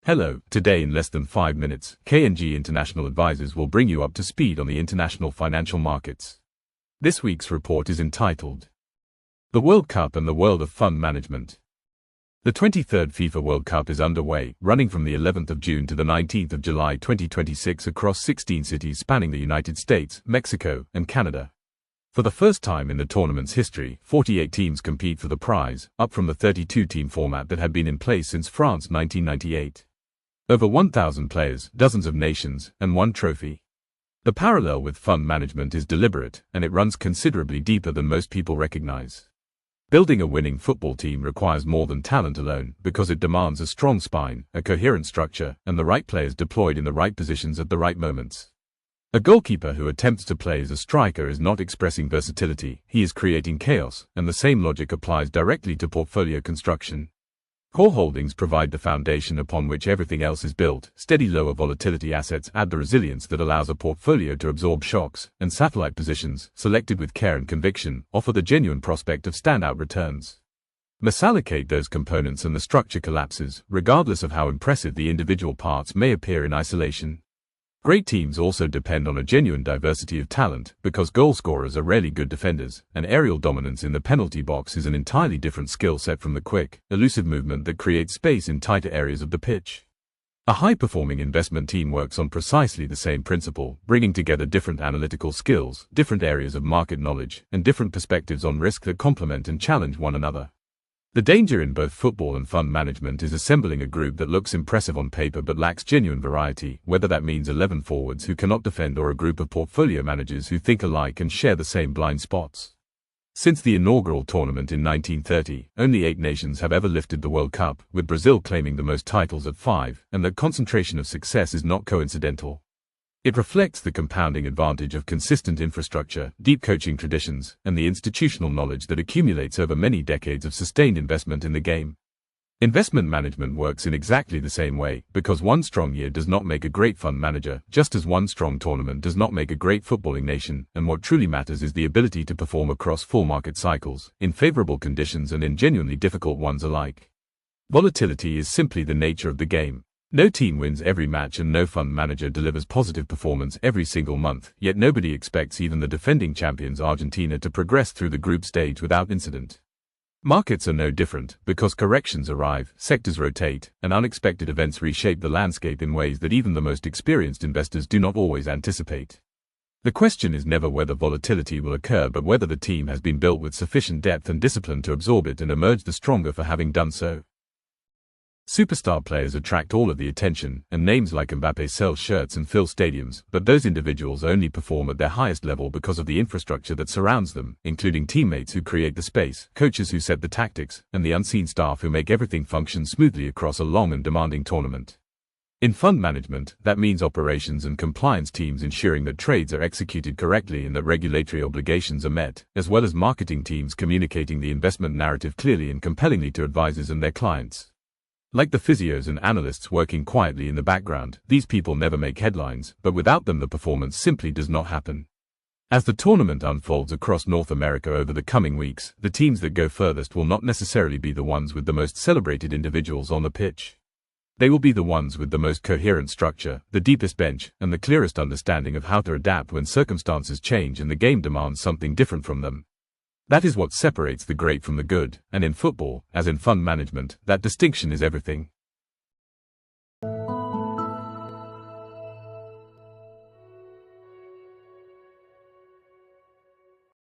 Hello, today in less than 5 minutes, K&G International Advisors will bring you up to speed on the international financial markets. This week's report is entitled, The World Cup and the World of Fund Management. The 23rd FIFA World Cup is underway, running from the 11th of June to the 19th of July 2026 across 16 cities spanning the United States, Mexico, and Canada. For the first time in the tournament's history, 48 teams compete for the prize, up from the 32-team format that had been in place since France 1998. Over 1,000 players, dozens of nations, and one trophy. The parallel with fund management is deliberate, and it runs considerably deeper than most people recognize. Building a winning football team requires more than talent alone, because it demands a strong spine, a coherent structure, and the right players deployed in the right positions at the right moments. A goalkeeper who attempts to play as a striker is not expressing versatility, he is creating chaos, and the same logic applies directly to portfolio construction. Core holdings provide the foundation upon which everything else is built. Steady lower volatility assets add the resilience that allows a portfolio to absorb shocks, and satellite positions, selected with care and conviction, offer the genuine prospect of standout returns. Misallocate those components and the structure collapses, regardless of how impressive the individual parts may appear in isolation. Great teams also depend on a genuine diversity of talent, because goal scorers are rarely good defenders, and aerial dominance in the penalty box is an entirely different skill set from the quick, elusive movement that creates space in tighter areas of the pitch. A high-performing investment team works on precisely the same principle, bringing together different analytical skills, different areas of market knowledge, and different perspectives on risk that complement and challenge one another. The danger in both football and fund management is assembling a group that looks impressive on paper but lacks genuine variety, whether that means 11 forwards who cannot defend or a group of portfolio managers who think alike and share the same blind spots. Since the inaugural tournament in 1930, only 8 nations have ever lifted the World Cup, with Brazil claiming the most titles at 5, and that concentration of success is not coincidental. It reflects the compounding advantage of consistent infrastructure, deep coaching traditions, and the institutional knowledge that accumulates over many decades of sustained investment in the game. Investment management works in exactly the same way, because one strong year does not make a great fund manager, just as one strong tournament does not make a great footballing nation, and what truly matters is the ability to perform across full market cycles, in favorable conditions and in genuinely difficult ones alike. Volatility is simply the nature of the game. No team wins every match and no fund manager delivers positive performance every single month, yet nobody expects even the defending champions Argentina to progress through the group stage without incident. Markets are no different, because corrections arrive, sectors rotate, and unexpected events reshape the landscape in ways that even the most experienced investors do not always anticipate. The question is never whether volatility will occur but whether the team has been built with sufficient depth and discipline to absorb it and emerge the stronger for having done so. Superstar players attract all of the attention, and names like Mbappé sell shirts and fill stadiums, but those individuals only perform at their highest level because of the infrastructure that surrounds them, including teammates who create the space, coaches who set the tactics, and the unseen staff who make everything function smoothly across a long and demanding tournament. In fund management, that means operations and compliance teams ensuring that trades are executed correctly and that regulatory obligations are met, as well as marketing teams communicating the investment narrative clearly and compellingly to advisors and their clients. Like the physios and analysts working quietly in the background, these people never make headlines, but without them the performance simply does not happen. As the tournament unfolds across North America over the coming weeks, the teams that go furthest will not necessarily be the ones with the most celebrated individuals on the pitch. They will be the ones with the most coherent structure, the deepest bench, and the clearest understanding of how to adapt when circumstances change and the game demands something different from them. That is what separates the great from the good, and in football, as in fund management, that distinction is everything.